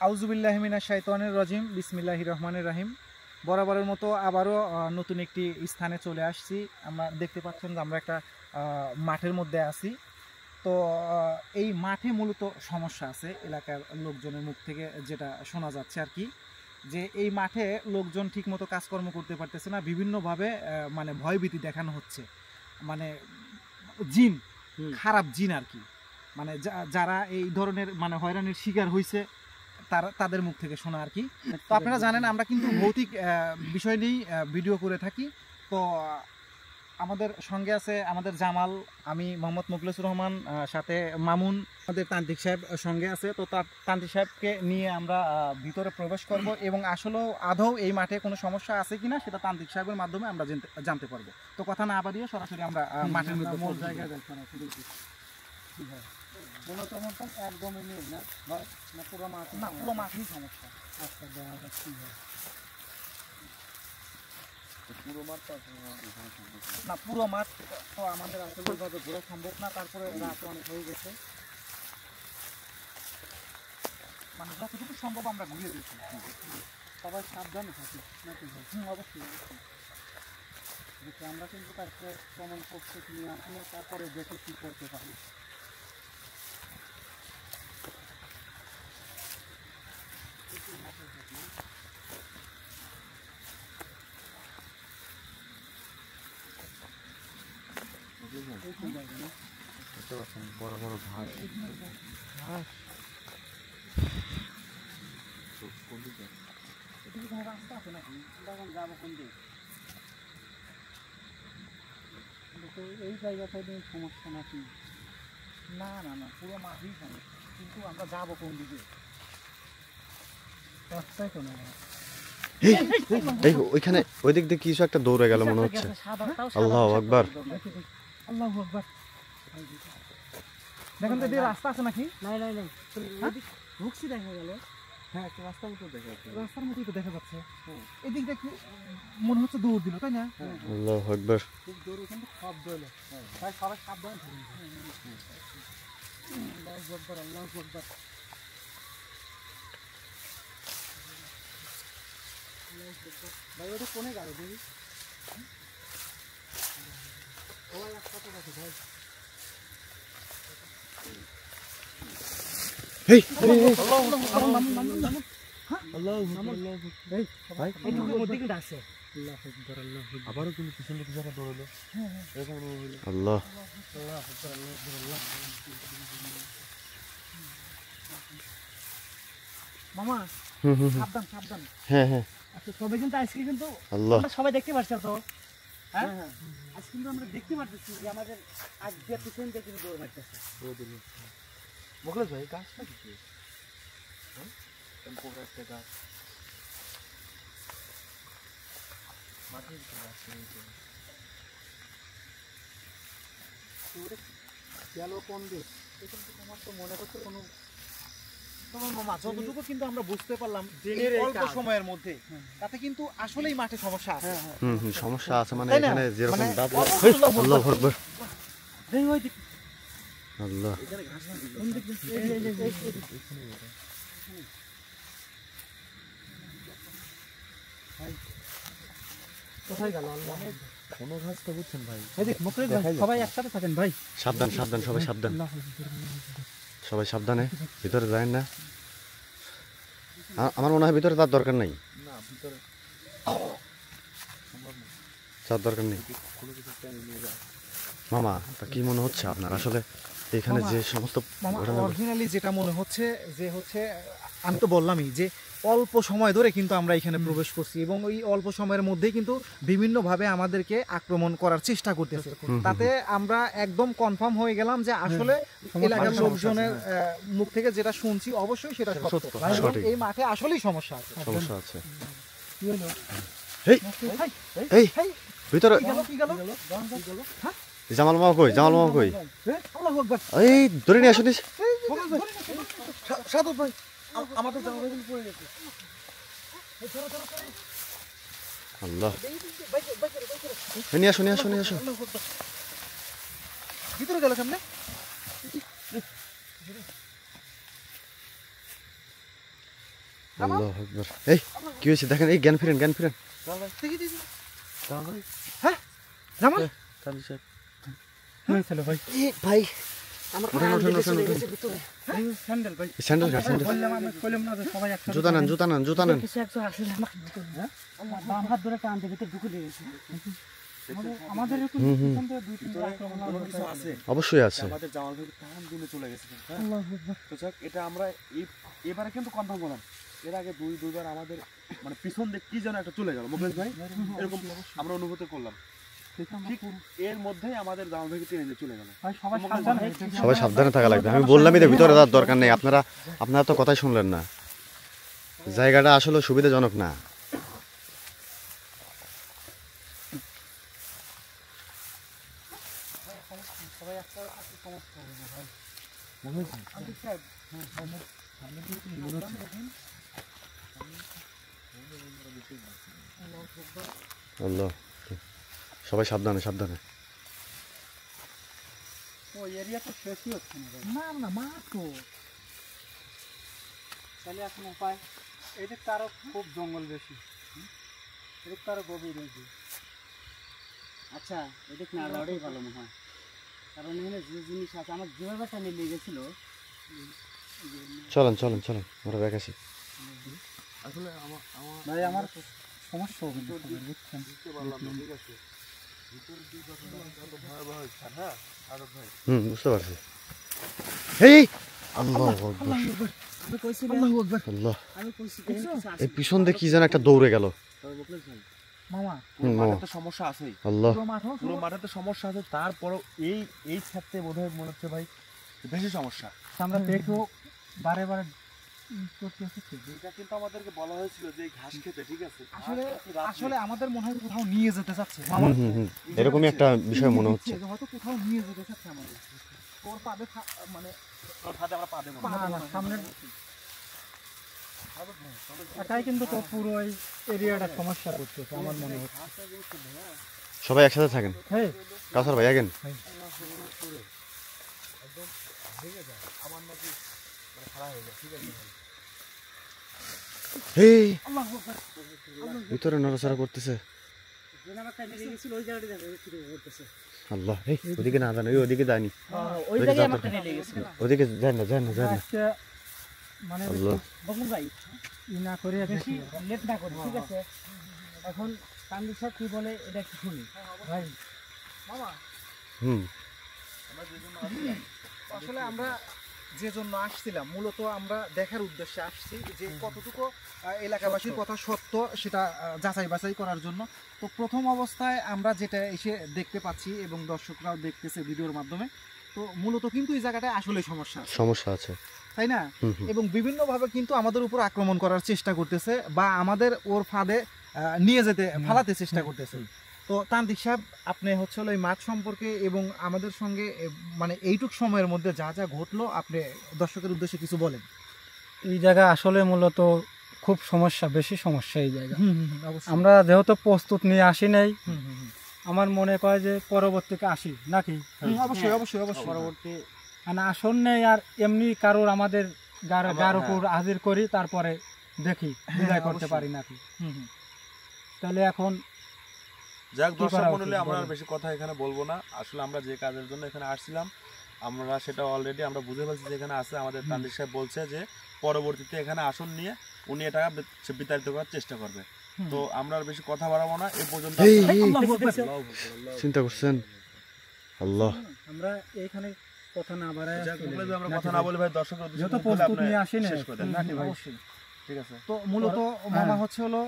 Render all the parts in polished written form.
আউযুবিল্লাহি মিনাশ শাইতানির রাজিম বিসমিল্লাহির রহমানির রহিম। বরাবরের মতো আবারও নতুন একটি স্থানে চলে আসছি। আমরা দেখতে পাচ্ছেন যে আমরা একটা মাঠের মধ্যে আছি। তো এই মাঠে মূলত সমস্যা আছে, এলাকার লোকজনের মুখ থেকে যেটা শোনা যাচ্ছে আর কি, যে এই মাঠে লোকজন ঠিকমতো কাজকর্ম করতে পারতেছে না, বিভিন্নভাবে মানে ভয়ভীতি দেখানো হচ্ছে, মানে জিন, খারাপ জিন আর কি, মানে যারা এই ধরনের মানে হয়রানির শিকার হয়েছে তাদের মুখ থেকে শোনা আর কি। তো আপনারা জানেন আমরা কিন্তু ভৌতিক বিষয় নিয়েই ভিডিও করে থাকি। তো আমাদের সঙ্গে আছে আমাদের জামাল, আমি মোহাম্মদ মুখলেসুর রহমান, সাথে মামুন, আমাদের তান্ত্রিক সাহেব সঙ্গে আছে। তো তান্ত্রিক সাহেবকে নিয়ে আমরা ভিতরে প্রবেশ করব এবং আসলেও আদৌ এই মাঠে কোনো সমস্যা আছে কিনা সেটা তান্ত্রিক সাহেবের মাধ্যমে আমরা জানতে পারবো। তো কথা না বাড়িয়ে সরাসরি আমরা মাঠের মধ্যে মূল জায়গায় একদমই নেই না, পুরো মাঠ, না পুরো মাঠই সমস্যা। আচ্ছা না, পুরো মাঠ তো আমাদের আসলে ওইভাবে ঘোরা সম্ভব না, তারপরে রাত অনেক হয়ে গেছে, মানে যতটুকু সম্ভব আমরা ঘুরিয়ে দিচ্ছি। সবাই সাবধানে থাকি নাকি? অবশ্যই অবশ্যই। আমরা কিন্তু তারপরে প্রমাণ করতে নিয়ে আসলে তারপরে দেখে কী করতে পারি। বড় বড় ঘাস, রাস্তা আছে নাকি? যাবো কোন দিকে? এই জায়গাটাতে সমস্যা নাকি? না না না, পুরো মাঠই সমস্যা, কিন্তু আমরা যাবো কোন দিকে? রাস্তাই তো না। ওইখানে ওই দিক দিয়ে কিছু একটা দৌড়ে গেল মনে হচ্ছে। আল্লাহু আকবার, আল্লাহু আকবার। দেখেন তো এই রাস্তা আছে নাকি? নাই নাই নাই, রুকসি দেখা গেল। হ্যাঁ, একটা রাস্তার মতো দেখা যাচ্ছে, রাস্তার মতোই তো দেখা যাচ্ছে। এদিক দেখি মনে হচ্ছে দৌড় দিল, তাই না? আল্লাহু আকবার। খুব দৌড়, কিন্তু শব্দ হলো। ভাই সবাই সাবধান থাকুন। আল্লাহু আকবার, আল্লাহু আকবার। ভাই ওটা কোনে গেল দেখি? সবাই একসাথে আছে ভাই। এই আবারও কিন্তু পিছন দিকে যারা দৌড়লো। আল্লাহ, মামা সাবধান সাবধান। হ্যাঁ হ্যাঁ, আচ্ছা তবে কিন্তু আজকে কিন্তু আল্লাহ, আমরা সবাই দেখতে পাচ্ছি তো। হ্যাঁ আজ কিন্তু আমরা দেখতে পাচ্ছি যে আমাদের আজকে পিছন থেকে কিন্তু দৌড় মারতেছে। মুখলেশ ভাই, গাছটা কি? হ্যাঁ, টেম্পোর একটা গাছ, মাটির গাছ গেল কোন দিক? তোমার তো মনে করছে কোনো মামা যতটুকু কিন্তু আমরা বুঝতে পারলাম অল্প সময়ের মধ্যে, তাতে কিন্তু আসলেই মাঠে সমস্যা আছে। সমস্যা আছে, মানে এখানে যেরকম আল্লাহু আকবার, আল্লাহ। কোথায় গেল? কোনো ঘাস তো বুঝছেন ভাই। সবাই একসাথে থাকেন ভাই। সাবধান সাবধান, সবাই সাবধান, সবাই সাবধানে, ভিতরে যায় না। আমার মনে হয় ভিতরে তার দরকার নেই, না ভিতরে তার দরকার নেই। মামা, তা কি মনে হচ্ছে আপনার আসলে এখানে যে সমস্ত অরিজিনালি যেটা মনে হচ্ছে যে হচ্ছে, আমি তো বললামই যে অল্প সময় ধরে কিন্তু আমরা এখানে প্রবেশ করছি এবং ওই অল্প সময়ের মধ্যেই কিন্তু বিভিন্নভাবে আমাদেরকে আক্রমণ করার চেষ্টা করতেছে। তাতে আমরা একদম কনফার্ম হয়ে গেলাম যে আসলে এলাকার লোকজনের মুখ থেকে যেটা শুনছি অবশ্যই সেটা সত্য। এই মাঠে আসলেই সমস্যা আছে, সমস্যা আছে। এই ভিতরে জামাল মামা কই? জামাল মামা কই? এই ধরে নিয়ে আসো। সাধু ভাই, আমাদের জামাল ভাই পড়ে গেছে। আল্লাহ, নিয়ে আসো নিয়ে আসো নিয়ে আসো। ভিতরে গেল সামনে। আল্লাহু আকবার। এই কি হয়েছে দেখেন, এই জ্ঞান ফিরেন। চল ভাই, দেখি দেখি চল ভাই। জামাল তানজিদ সাহেব, কি হয়েছিল ভাই? ভাই স্যান্ডেল ভাই, এই স্যান্ডেল ঘাট, স্যান্ডেল। বললাম না যে সবাই একসাথে জুতা নেন। বাম হাত ধরে টানতে ভিতরে ঢুকে দিয়েছে। আমাদের একটু পিছন থেকে দুই তিনটা আক্রমণ কোনো কিছু আছে? অবশ্যই আছে। আমাদের জামাল ভাই টান দিনে চলে গেছে কিন্তু, হ্যাঁ? তো যাক, এটা আমরা এবারে কিন্তু কনফার্ম হলাম। এর আগে দুইবার আমাদের মানে পিছন দিক কি যেন একটা চলে গেল মুকেশ ভাই, এরকম আমরা অনুভূতি করলাম। ঠিক এর মধ্যেই আমাদের জামাল ভাইকে টেনে নিয়ে চলে গেল। ভাই সবাই সাবধানে সবাই সাবধানে থাকা লাগবে। আমি বললামই তো ভিতরে যাওয়ার দরকার নেই। আপনারা তো কথাই শুনলেন না। জায়গাটা আসলে সুবিধাজনক না। আল্লাহ, সবাই সাবধানে। ওই এরিয়া তো শেষই হচ্ছে না ভাই। না মাত্র তাহলে এখন উপায়, এদিক তারও খুব জঙ্গল বেশি, এদিক তারও গভীর বেশি। আচ্ছা, এদিক না যাওয়াটাই ভালো মনে হয়, কারণ এখানে যে জিনিস আছে আমার যেভাবে টানে লেগেছিল। চলেন আমরা ব্যাক আসি। আসলে ভাই আমার সমস্যা হবে না, বুঝছেন? ঠিক আছে, ভিতর দিক ভয়াবহ হচ্ছে, হ্যাঁ আরব ভাই। বুঝতে পারছি। এই আল্লাহু আকবার, আমি কইছিলাম, আল্লাহ। আমি কইছি এখানে কিছু আছে। এই পিছন দিয়ে কি যেন একটা দৌড়ে গেল। তবে মুকেশ ভাই, মামা মাঠে তো সমস্যা আছেই, আল্লাহ, পুরো মাঠে তো সমস্যা আছে, তারপরও এই ক্ষেত্রে বোধহয় মনে হচ্ছে ভাই বেশি সমস্যা। আমরা দেখো বারে করতে হচ্ছে। এটা কিন্তু আমাদেরকে বলা হয়েছিল যে এই ঘাস খেতে, ঠিক আছে? আসলে আমাদের মনে হয় কোথাও নিয়ে যেতে চাচ্ছে, এরকমই একটা বিষয় মনে হচ্ছে। হয়তো কোথাও নিয়ে যেতে চাচ্ছে আমাদের। ওর পাবে মানে ফাঁদে আমরা পা দেবো না। না সামনে এটাই কিন্তু তো পুরো এই এরিয়াটা সমস্যা করতেছে আমার মনে হচ্ছে। সবাই একসাথে থাকেন। হ্যাঁ কাউসার ভাই আগেন। এই ভিতরে নড়াচড়া করতেছে। যে আমার টানে লেগেছিল ওই জায়গাটা দেখো শুরু করতেছে। আল্লাহ, এই ওদিকে না জানো, ওদিকে যায়নি। ওই জায়গায় আমার টানে লেগেছিল। ওদিকে যায় না। আজকে মানে আল্লাহ, বকুল ভাই, ই না করে বেশি লেট না করি, ঠিক আছে? এখন তানজিদ সাহেব কি বলে এটা একটু শুনি। ভাই মামা আসলে আমরা যে জন্য আসছিলাম মূলত আমরা দেখার উদ্দেশ্যে আসছি যে কতটুকু এলাকাবাসীর কথা সত্য সেটা যাচাই বাছাই করার জন্য। তো প্রথম অবস্থায় আমরা যেটা এসে দেখতে পাচ্ছি এবং দর্শকরাও দেখতেছে ভিডিওর মাধ্যমে, তো মূলত কিন্তু এই জায়গাটায় আসলে সমস্যা আছে, তাই না? এবং বিভিন্নভাবে কিন্তু আমাদের উপর আক্রমণ করার চেষ্টা করতেছে বা আমাদের ওর ফাঁদে নিয়ে যেতে ফালাতে চেষ্টা করতেছে। তো তানজিদ সাহেব, আপনি হচ্ছে হলো এই মাঠ সম্পর্কে এবং আমাদের সঙ্গে মানে এইটুক সময়ের মধ্যে যা যা ঘটলো আপনি দর্শকের উদ্দেশ্যে কিছু বলেন। এই জায়গা আসলে মূলত খুব বেশি সমস্যা এই জায়গা। আমরা যেহেতু প্রস্তুত নিয়ে আসি নাই, আমার মনে হয় যে পরবর্তীতে আসি নাকি। অবশ্যই পরবর্তী মানে আসন নেই আর এমনি কারোর আমাদের গার উপর হাজির করি, তারপরে দেখি বিদায় করতে পারি নাকি। তাহলে এখন যাক দর্শক মণ্ডলী, আমরা আর বেশি কথা এখানে বলবো না। আসলে আমরা যে কাজের জন্য এখানে আসছিলাম আমরা সেটা অলরেডি আমরা বুঝে ফেলছি যে এখানে আছে। আমাদের তানজিদ সাহেব বলছে যে পরবর্তীতে এখানে আসন নিয়ে উনি এটা বিতাড়িত করার চেষ্টা করবে। তো আমরা আর বেশি কথা বাড়াবো না, এই পর্যন্ত। চিন্তা করছেন? আল্লাহ, আমরা এইখানে কথা না বাড়ায় আমরা কথা না বলে ভাই দর্শকের যেহেতু প্রস্তুত নিয়ে আসি না নাকি ভাই? ঠিক আছে। তো মূলত মামা হচ্ছে হলো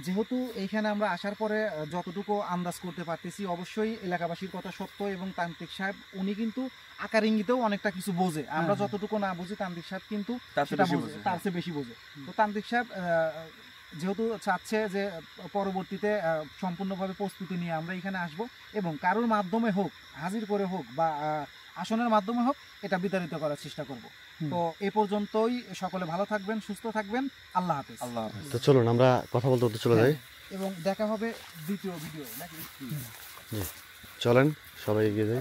যেহেতু এইখানে আমরা আসার পরে যতটুকু আন্দাজ করতে পারতেছি অবশ্যই এলাকাবাসীর কথা সত্য এবং তান্ত্রিক সাহেব উনি কিন্তু আকার ইঙ্গিতেও অনেকটা কিছু বোঝে। আমরা যতটুকু না বুঝি তান্ত্রিক সাহেব কিন্তু সেটা বোঝে, তার চেয়ে বেশি বোঝে। তো তান্ত্রিক সাহেব যেহেতু চাচ্ছে যে পরবর্তীতে সম্পূর্ণভাবে প্রস্তুতি নিয়ে আমরা এখানে আসব এবং কারোর মাধ্যমে হোক, হাজির করে হোক বা আসনের মাধ্যমে হোক, এটা বিতাড়িত করার চেষ্টা করব। তো এ পর্যন্তই, সকলে ভালো থাকবেন, সুস্থ থাকবেন, আল্লাহ হাফেজ। তো চলুন আমরা কথা বলতে চলে যাই এবং দেখা হবে দ্বিতীয় ভিডিও নাকি? চলেন সবাই এগিয়ে যাই।